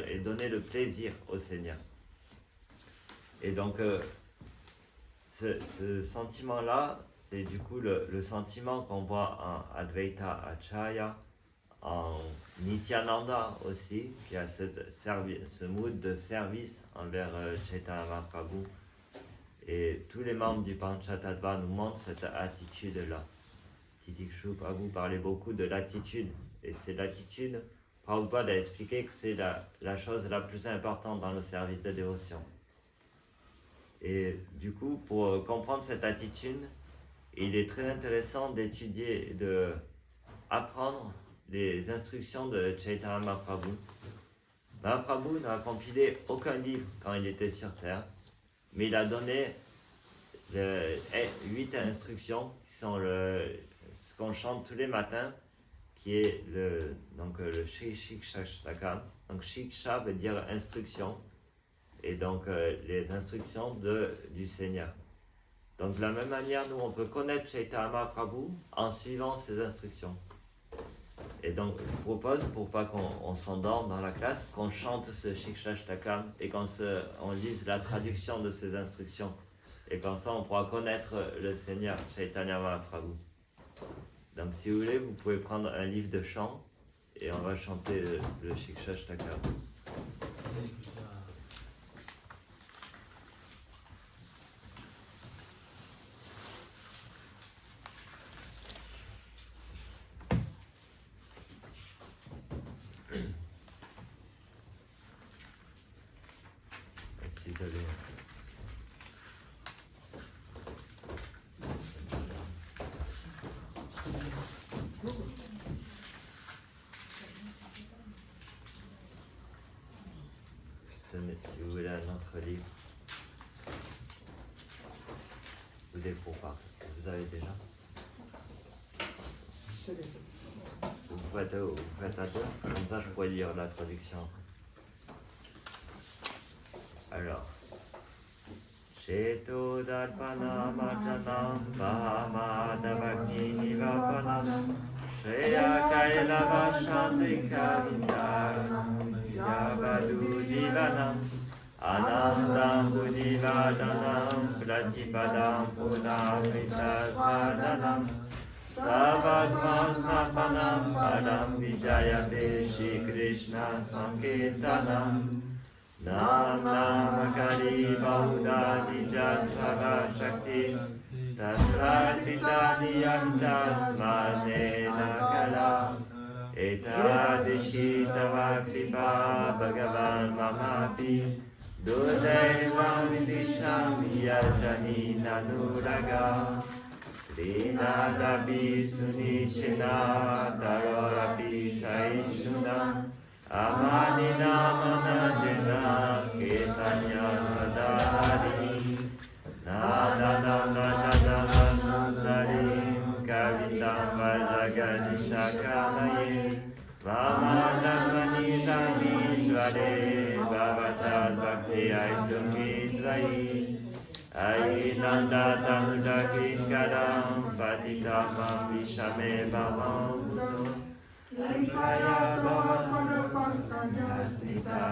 et donner le plaisir au Seigneur. Et donc ce sentiment-là, c'est du coup le sentiment qu'on voit en Advaita Acharya, en Nityananda aussi, qui a ce mood de service envers Chaitanya Mahaprabhu. Et tous les membres du Panchatattva nous montrent cette attitude-là. Titikshur Prabhu parlait beaucoup de l'attitude. Et c'est l'attitude, Prabhupada a expliqué que c'est la chose la plus importante dans le service de dévotion. Et du coup, pour comprendre cette attitude, il est très intéressant d'étudier et d'apprendre les instructions de Chaitanya Mahaprabhu. Mahaprabhu n'a compilé aucun livre quand il était sur Terre, mais il a donné 8 instructions qui sont ce qu'on chante tous les matins, qui est le Shri Shiksha Shtakam. Donc Shiksha veut dire instruction, et donc les instructions du Seigneur. Donc de la même manière, nous on peut connaître Chaitanya Mahaprabhu en suivant ses instructions. Et donc je propose, pour pas qu'on s'endorme dans la classe, qu'on chante ce Shiksha Shtakam et qu'on lise la traduction de ces instructions. Et comme ça on pourra connaître le Seigneur Chaitanya Mahaprabhu. Donc si vous voulez, vous pouvez prendre un livre de chant et on va chanter le Shiksha Shtakam. Désolé. Si vous voulez un autre livre, vous découvrez pas. Vous avez déjà. Vous faites à deux, comme ça je pourrais lire la traduction. Alors, Cheto Darpana Marjanam Mahamadavagni Nivapanam Shreya Kailava Shanti Kavindaranam Yava Madhu Divanam Anandam Buddhivadanam Pratipadam Punamrita Svadanam Savadma Sampanam Padam Vijayate Shri Krishna Sankirtanam Nam Namakari Bahuda Nija Sava Shaktis Tatra Titani Yamtas Manena Kala Eta Deshitava Kripa Bhagavan Mamapi Dudevam Vidisham Yajani Nanuraga Trinadapi Sunishena Tarorapi Saishuna Amanina Manadina Ketanya Sadari Nananam Nananam Sundarim Kavitam Vajaganisha Kanaye Vamadamani Tamishvare Bhavachad Bhakti Aitumidvayi Ainanda Tanudakin Kadam Patitamam Vishame Bhavam Laikaya Bhava Pankaya Sita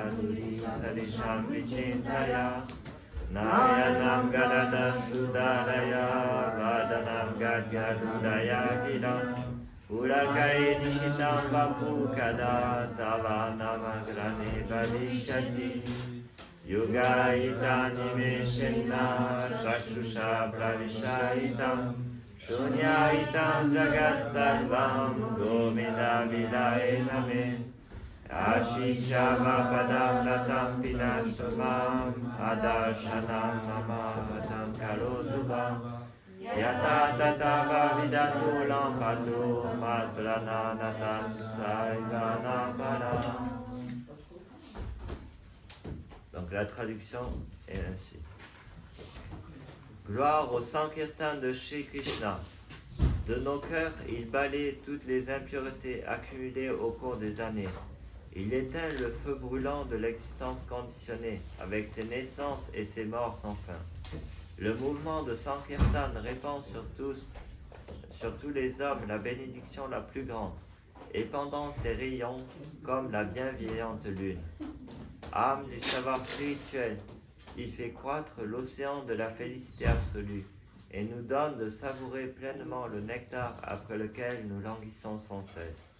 Sadisham Vichintaya Nayanam Gadada Sudaraya Vadanam Gadgadudaya Gidam Urakai Nishitam Bapu Kada Tavanamagrane Bhavishati Yoga Itani Meshena Shakshusha Pravishaitam Shunyaitam Jagat Sarvam Govinda Vidaye Name Ashisha Vapadam Latam Pinasumam Adashanam Mamatam Kalotuvam Yata Tata Vidatu Lampato Matrana Natam Saivana Para. Donc la traduction est ainsi. Gloire au Sankirtan de Shri Krishna. De nos cœurs, il balaye toutes les impuretés accumulées au cours des années. Il éteint le feu brûlant de l'existence conditionnée, avec ses naissances et ses morts sans fin. Le mouvement de Sankirtan répand sur tous les hommes la bénédiction la plus grande, épandant ses rayons comme la bienveillante lune. Âme du savoir spirituel, il fait croître l'océan de la félicité absolue et nous donne de savourer pleinement le nectar après lequel nous languissons sans cesse.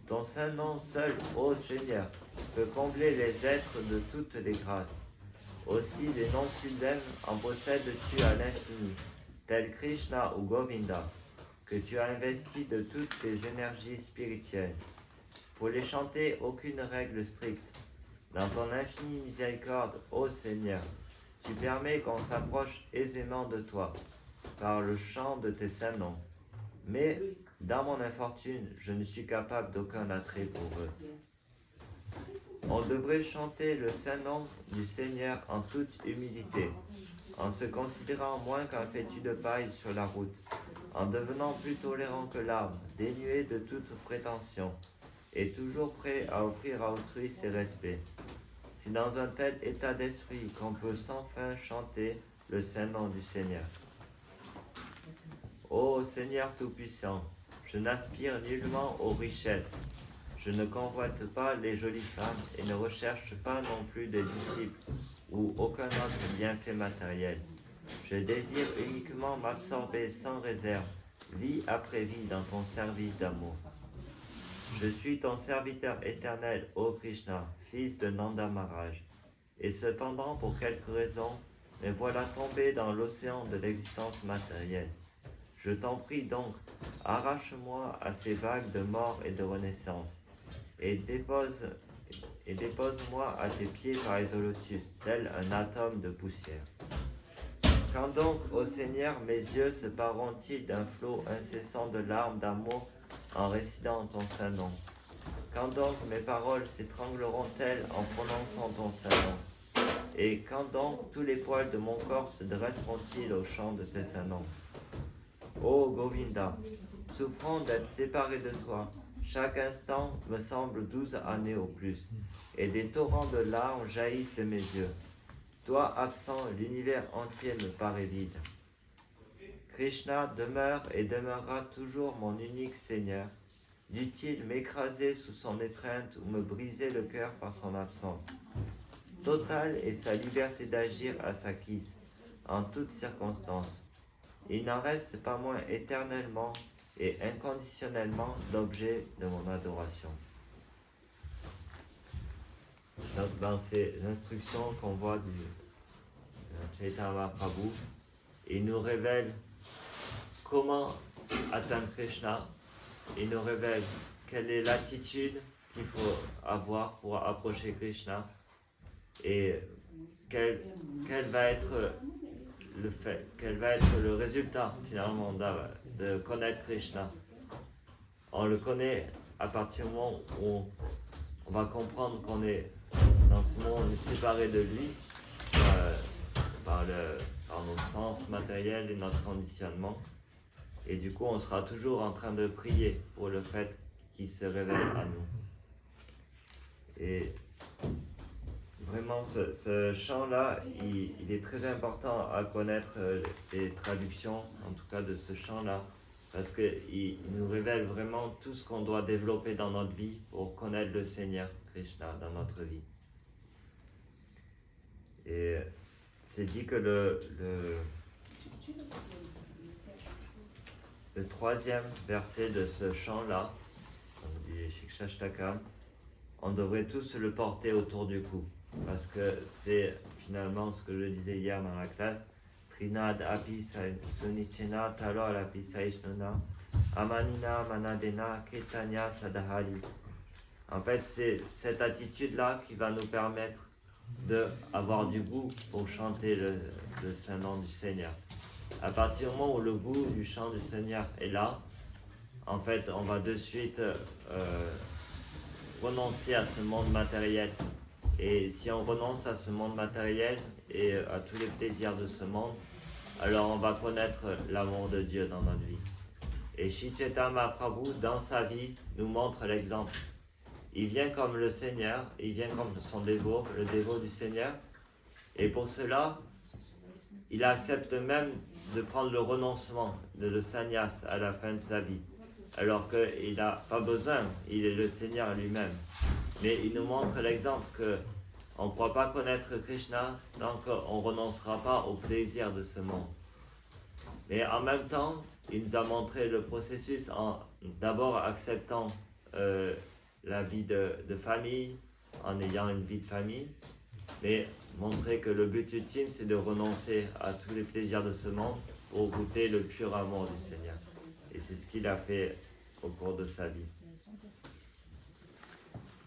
Ton saint nom seul, ô Seigneur, peut combler les êtres de toutes les grâces. Aussi les noms sublêmes en possèdes-tu à l'infini, tels Krishna ou Govinda, que tu as investis de toutes tes énergies spirituelles. Pour les chanter, aucune règle stricte. Dans ton infinie miséricorde, ô Seigneur, tu permets qu'on s'approche aisément de toi, par le chant de tes saints noms. Mais, dans mon infortune, je ne suis capable d'aucun attrait pour eux. On devrait chanter le saint nom du Seigneur en toute humilité, en se considérant moins qu'un fétu de paille sur la route, en devenant plus tolérant que l'arbre, dénué de toute prétention, et toujours prêt à offrir à autrui ses respects. C'est dans un tel état d'esprit qu'on peut sans fin chanter le saint nom du Seigneur. Ô Seigneur Tout-Puissant, je n'aspire nullement aux richesses. Je ne convoite pas les jolies femmes et ne recherche pas non plus des disciples ou aucun autre bienfait matériel. Je désire uniquement m'absorber sans réserve, vie après vie, dans ton service d'amour. Je suis ton serviteur éternel, ô Krishna, fils de Nanda Maharaj. Et cependant, pour quelque raison, me voilà tombé dans l'océan de l'existence matérielle. Je t'en prie donc, arrache-moi à ces vagues de mort et de renaissance, et dépose-moi à tes pieds par les lotus, tel un atome de poussière. Quand donc, ô Seigneur, mes yeux se pareront-ils d'un flot incessant de larmes d'amour en récitant ton saint nom? Quand donc mes paroles s'étrangleront-elles en prononçant ton saint nom? Et quand donc tous les poils de mon corps se dresseront-ils au chant de tes saints noms? Ô Govinda, souffrant d'être séparé de toi, chaque instant me semble 12 années au plus, et des torrents de larmes jaillissent de mes yeux. Toi absent, l'univers entier me paraît vide. Krishna demeure et demeurera toujours mon unique Seigneur, Dût-il m'écraser sous son étreinte ou me briser le cœur par son absence? Totale est sa liberté d'agir à sa guise, en toutes circonstances. Il n'en reste pas moins éternellement et inconditionnellement l'objet de mon adoration. Donc, dans ces instructions qu'on voit du Chaitanya Mahaprabhu, il nous révèle comment atteindre Krishna, il nous révèle quelle est l'attitude qu'il faut avoir pour approcher Krishna et quel va être le résultat finalement de connaître Krishna. On le connaît à partir du moment où on va comprendre qu'on est dans ce monde, on est séparé de lui par nos sens matériels et notre conditionnement. Et du coup, on sera toujours en train de prier pour le fait qu'il se révèle à nous. Et vraiment, ce chant-là, il est très important à connaître les traductions, en tout cas de ce chant-là, parce qu'il nous révèle vraiment tout ce qu'on doit développer dans notre vie pour connaître le Seigneur Krishna dans notre vie. Et c'est dit que le troisième verset de ce chant-là, du Shikshashtakam, on devrait tous le porter autour du cou, parce que c'est finalement ce que je disais hier dans la classe, Trinad api sunichena talor api saishnuna amanina manadena ketanya sadahali. En fait, c'est cette attitude-là qui va nous permettre d'avoir du goût pour chanter le saint nom du Seigneur. À partir du moment où le goût du chant du Seigneur est là, en fait, on va de suite renoncer à ce monde matériel. Et si on renonce à ce monde matériel et à tous les plaisirs de ce monde, alors on va connaître l'amour de Dieu dans notre vie. Et Sri Chaitanya Mahaprabhu, dans sa vie, nous montre l'exemple. Il vient comme le Seigneur, il vient comme son dévot, le dévot du Seigneur. Et pour cela, il accepte même de prendre le renoncement, le sannyas à la fin de sa vie. Alors qu'il n'a pas besoin, il est le Seigneur lui-même. Mais il nous montre l'exemple qu'on ne pourra pas connaître Krishna tant qu'on ne renoncera pas au plaisir de ce monde. Mais en même temps, il nous a montré le processus en d'abord acceptant la vie de famille, en ayant une vie de famille, mais montrer que le but ultime, c'est de renoncer à tous les plaisirs de ce monde pour goûter le pur amour du Seigneur. Et c'est ce qu'il a fait au cours de sa vie.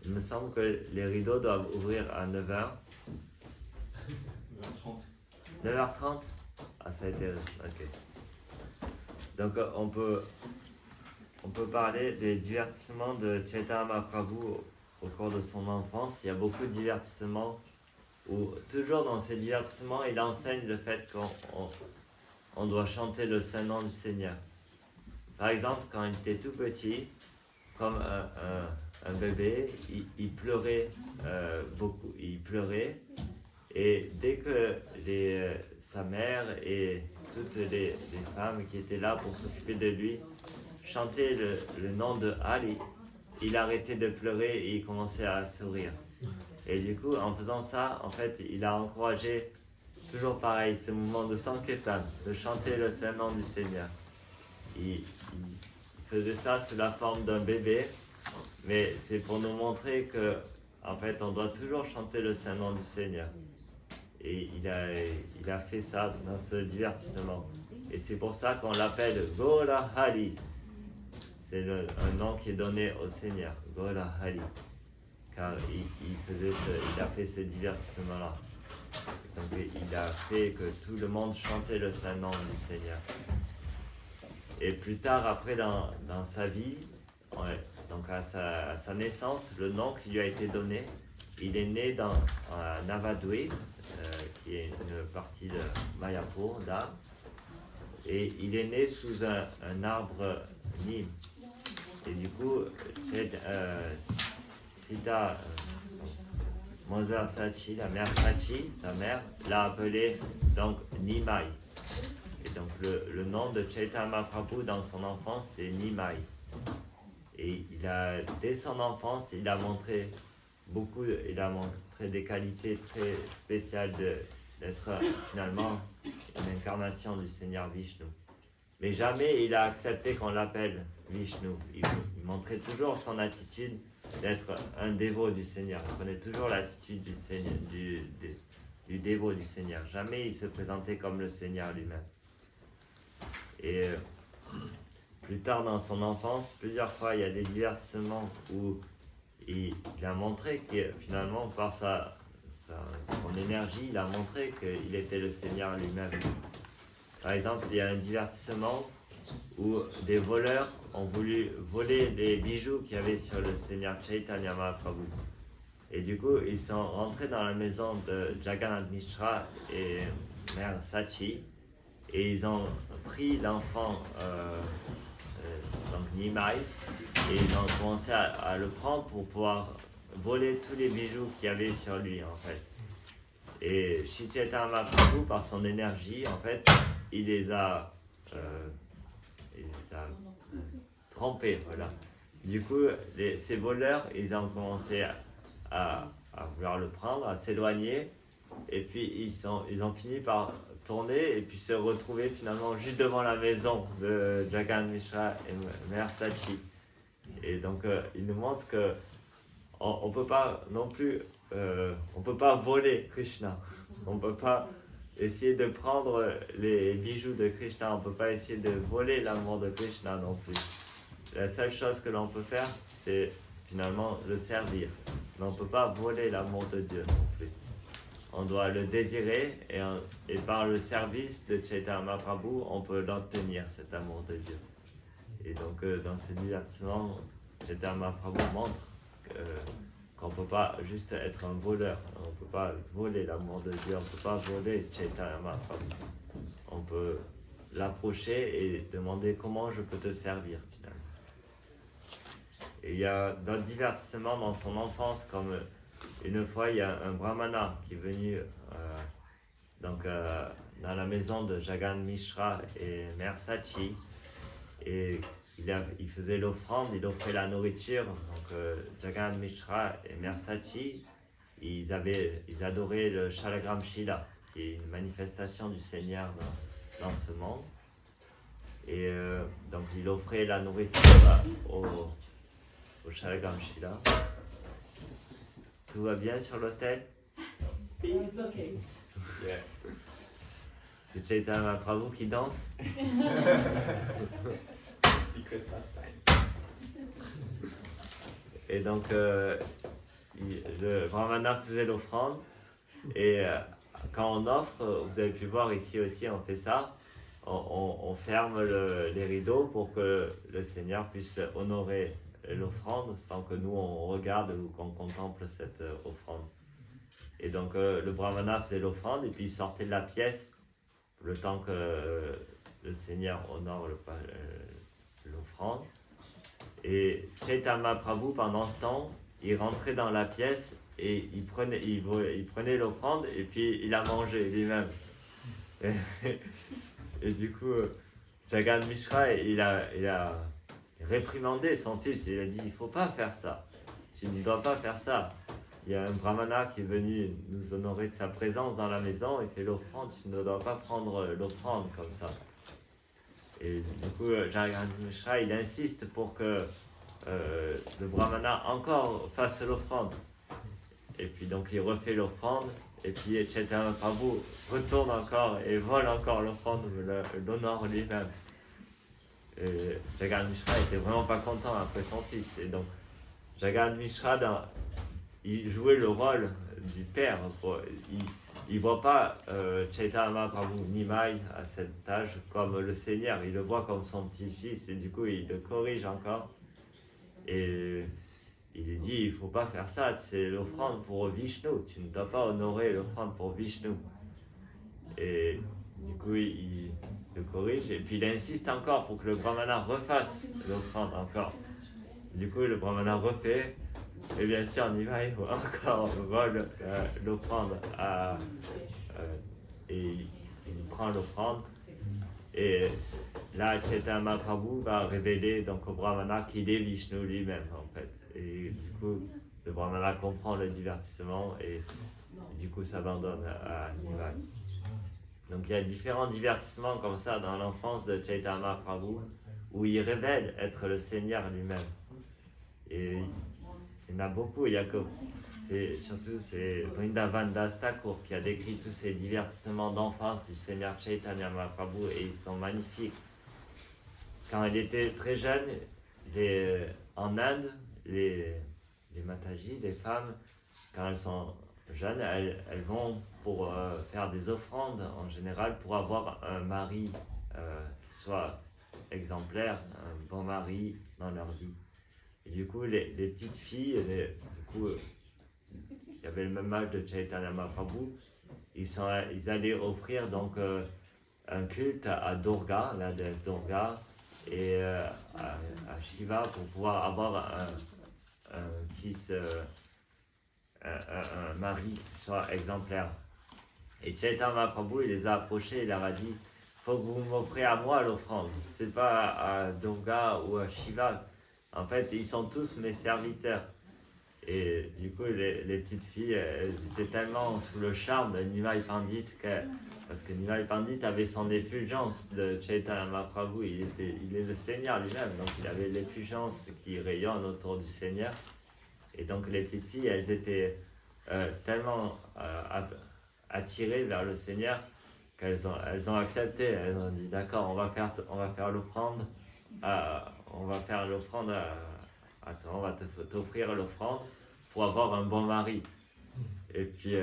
Il me semble que les rideaux doivent ouvrir à 9h. 9h30. 9h30 ? Ah, ça a été... Ok. Donc, on peut parler des divertissements de Chaitanya Mahaprabhu au cours de son enfance. Il y a beaucoup de divertissements où, toujours dans ces divertissements, il enseigne le fait qu'on doit chanter le saint nom du Seigneur. Par exemple, quand il était tout petit, comme un bébé, il pleurait beaucoup. Il pleurait et dès que sa mère et toutes les femmes qui étaient là pour s'occuper de lui chantaient le nom de Ali, il arrêtait de pleurer et il commençait à sourire. Et du coup, en faisant ça, en fait, il a encouragé toujours pareil, ce mouvement de Sankirtan, de chanter le saint nom du Seigneur. Il faisait ça sous la forme d'un bébé, mais c'est pour nous montrer que, en fait, on doit toujours chanter le saint nom du Seigneur. Et il a fait ça dans ce divertissement. Et c'est pour ça qu'on l'appelle Gaura Hari. C'est un nom qui est donné au Seigneur, Gaura Hari. Car il a fait ce divertissement-là. Donc il a fait que tout le monde chantait le saint nom du Seigneur. Et plus tard, après dans sa vie, donc à sa naissance, le nom qui lui a été donné, il est né dans Navadvip, qui est une partie de Mayapur, là, et il est né sous un arbre Nim. Et du coup, Sita Mother Sachi, la mère Sachi, sa mère, l'a appelé donc Nimai. Et donc le nom de Chaitanya Mahaprabhu dans son enfance, c'est Nimai. Et dès son enfance, il a montré des qualités très spéciales d'être finalement une incarnation du Seigneur Vishnu. Mais jamais il a accepté qu'on l'appelle Vishnu. Il montrait toujours son attitude d'être un dévot du Seigneur. Il prenait toujours l'attitude du dévot du Seigneur. Jamais il se présentait comme le Seigneur lui-même. Et plus tard dans son enfance, plusieurs fois, il y a des divertissements où il a montré que finalement, par son énergie, il a montré qu'il était le Seigneur lui-même. Par exemple, il y a un divertissement où des voleurs ont voulu voler les bijoux qu'il y avait sur le Seigneur Chaitanya Mahaprabhu. Et du coup, ils sont rentrés dans la maison de Jagannath Mishra et Mère Sachi, et ils ont pris l'enfant, donc Nimai, et ils ont commencé à le prendre pour pouvoir voler tous les bijoux qu'il y avait sur lui, en fait. Et Shri Chaitanya Mahaprabhu, par son énergie, en fait, il les a trompés, voilà. Du coup, ces voleurs, ils ont commencé à vouloir le prendre, à s'éloigner, et puis ils ont fini par tourner et puis se retrouver finalement juste devant la maison de Jagannath Mishra et Mère Sachi. Et donc, il nous montre que on peut pas non plus, on peut pas voler Krishna. On peut pas essayer de prendre les bijoux de Krishna. On peut pas essayer de voler l'amour de Krishna non plus. La seule chose que l'on peut faire, c'est finalement le servir. Mais on ne peut pas voler l'amour de Dieu non plus. On doit le désirer et par le service de Chaitanya Mahaprabhu, on peut l'obtenir, cet amour de Dieu. Et donc, dans ce divertissement, Chaitanya Mahaprabhu montre qu'on ne peut pas juste être un voleur. On ne peut pas voler l'amour de Dieu, on ne peut pas voler Chaitanya Mahaprabhu. On peut l'approcher et demander comment je peux te servir finalement. Et il y a d'autres divertissements dans son enfance, comme une fois il y a un brahmana qui est venu dans la maison de Jagan Mishra et Mère Sachi, et il faisait l'offrande, il offrait la nourriture. Donc Jagan Mishra et Mère Sachi, ils adoraient le Shalagram Shila, qui est une manifestation du Seigneur dans ce monde. Et donc il offrait la nourriture au Shalagram Shila. Tout va bien sur l'autel? It's okay. Yeah. C'est Chaitanya Mahaprabhu qui danse? Secret pastimes. Et donc, le brahmana faisait l'offrande. Et quand on offre, vous avez pu voir ici aussi, on fait ça. On ferme les rideaux pour que le Seigneur puisse honorer l'offrande sans que nous on regarde ou qu'on contemple cette offrande. Et donc le brahmana faisait l'offrande et puis il sortait de la pièce le temps que le Seigneur honore l'offrande. Et Chaitanya Mahaprabhu, pendant ce temps, il rentrait dans la pièce et il prenait l'offrande et puis il la mangeait lui-même. Et du coup, Jagan Mishra, il a réprimandé son fils. Il a dit, il ne faut pas faire ça. Tu ne dois pas faire ça. Il y a un brahmana qui est venu nous honorer de sa présence dans la maison. Il fait l'offrande. Tu ne dois pas prendre l'offrande comme ça. Et du coup, Jagan Mishra, il insiste pour que le brahmana encore fasse l'offrande. Et puis donc il refait l'offrande. Et puis Chaitanya Mahaprabhu retourne encore et vole encore l'offrande, l'honore lui-même. Et Jagan Mishra était vraiment pas content après son fils. Et donc Jagan Mishra, il jouait le rôle du père. Il ne voit pas Chaitanya Mahaprabhu Nimai à cet âge comme le Seigneur. Il le voit comme son petit-fils et du coup il le corrige encore. Et il lui dit, il ne faut pas faire ça, c'est l'offrande pour Vishnu, tu ne dois pas honorer l'offrande pour Vishnu. Et du coup, il le corrige, et puis il insiste encore pour que le brahmana refasse l'offrande encore. Du coup, le brahmana refait, et bien sûr, Nimai encore vole l'offrande et il prend l'offrande. Et là, Chaitanya Mahaprabhu va révéler donc au Brahmana qu'il est Vishnu lui-même en fait. Et du coup, le Brahmana comprend le divertissement et du coup s'abandonne à Nimai. Donc il y a différents divertissements comme ça dans l'enfance de Chaitanya Mahaprabhu où il révèle être le Seigneur lui-même. Et il y en a beaucoup, il y a que c'est Vrindavan Das Thakur qui a décrit tous ces divertissements d'enfance du Seigneur Chaitanya Mahaprabhu et ils sont magnifiques. Quand il était très jeune, en Inde, les Mataji, les femmes, quand elles sont jeunes, elles vont pour faire des offrandes en général pour avoir un mari qui soit exemplaire, un bon mari dans leur vie. Et du coup, les petites filles, qui avaient le même âge de Chaitanya Mahaprabhu, ils allaient offrir donc un culte à Durga, la déesse Durga, et à Shiva pour pouvoir avoir un fils, un mari qui soit exemplaire. Et Chaitanya Mahaprabhu, il les a approchés, il leur a dit, faut que vous m'offrez à moi l'offrande, c'est pas à Durga ou à Shiva. En fait, ils sont tous mes serviteurs. Et du coup, les petites filles, elles étaient tellement sous le charme de Nimai Pandit parce que Nimai Pandit avait son effulgence de Chaitanya Mahaprabhu. Il est le Seigneur lui-même, donc il avait l'effulgence qui rayonne autour du Seigneur. Et donc les petites filles, elles étaient tellement attirées vers le Seigneur qu'elles ont accepté. Elles ont dit d'accord, on va faire l'offrande. On va faire l'offrande. Attends, on va t'offrir l'offrande pour avoir un bon mari. Et puis,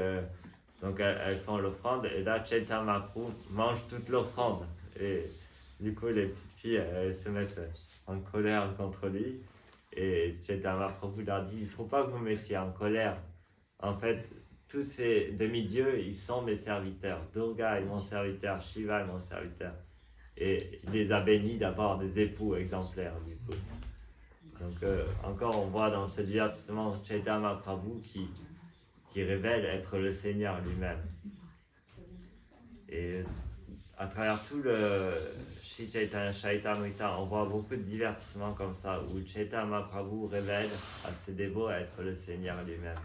donc elles font l'offrande et là, Chaitanya Mahaprabhu mange toute l'offrande. Et du coup, les petites filles, elles se mettent en colère contre lui. Et Chaitanya Mahaprabhu leur dit, il ne faut pas que vous mettiez en colère. En fait, tous ces demi-dieux, ils sont mes serviteurs. Durga est mon serviteur, Shiva est mon serviteur. Et il les a bénis d'avoir des époux exemplaires, du coup. Donc encore on voit dans ce divertissement Chaitanya Mahaprabhu qui révèle être le Seigneur lui-même. Et à travers tout le Shri Chaitanya Charitamrita, on voit beaucoup de divertissements comme ça, où Chaitanya Mahaprabhu révèle à ses dévots être le Seigneur lui-même.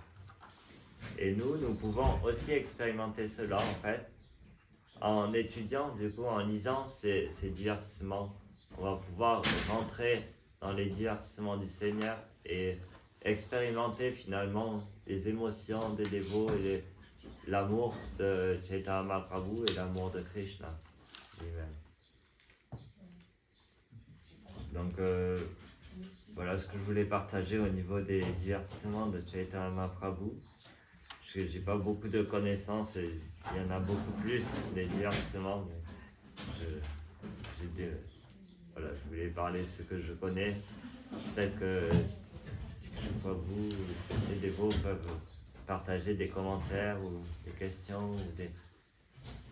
Et nous pouvons aussi expérimenter cela en fait, en étudiant, du coup, en lisant ces divertissements. On va pouvoir rentrer dans les divertissements du Seigneur et expérimenter finalement les émotions des dévots et l'amour de Chaitanya Mahaprabhu et l'amour de Krishna lui-même. Donc voilà ce que je voulais partager au niveau des divertissements de Chaitanya Mahaprabhu. Parce que j'ai pas beaucoup de connaissances et il y en a beaucoup plus des divertissements, mais voilà, je voulais parler de ce que je connais. Peut-être que je sais pas, vous, les dévots peuvent partager des commentaires ou des questions ou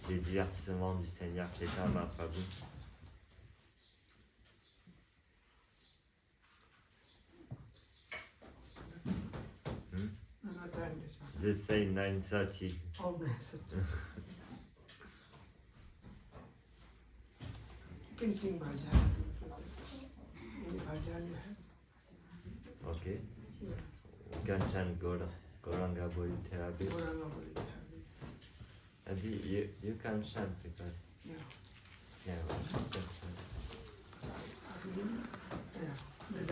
des divertissements du Seigneur Chaitanya Mahaprabhu. They say 9:30. Oh, 9:30. You can sing bhajan. Any bhajan you have? Okay. Yeah. You can chant Gauranga Boli Therapy. Gauranga Boli Therapy. Adi, you can chant because. Yeah. Yeah, you can chant. Yeah.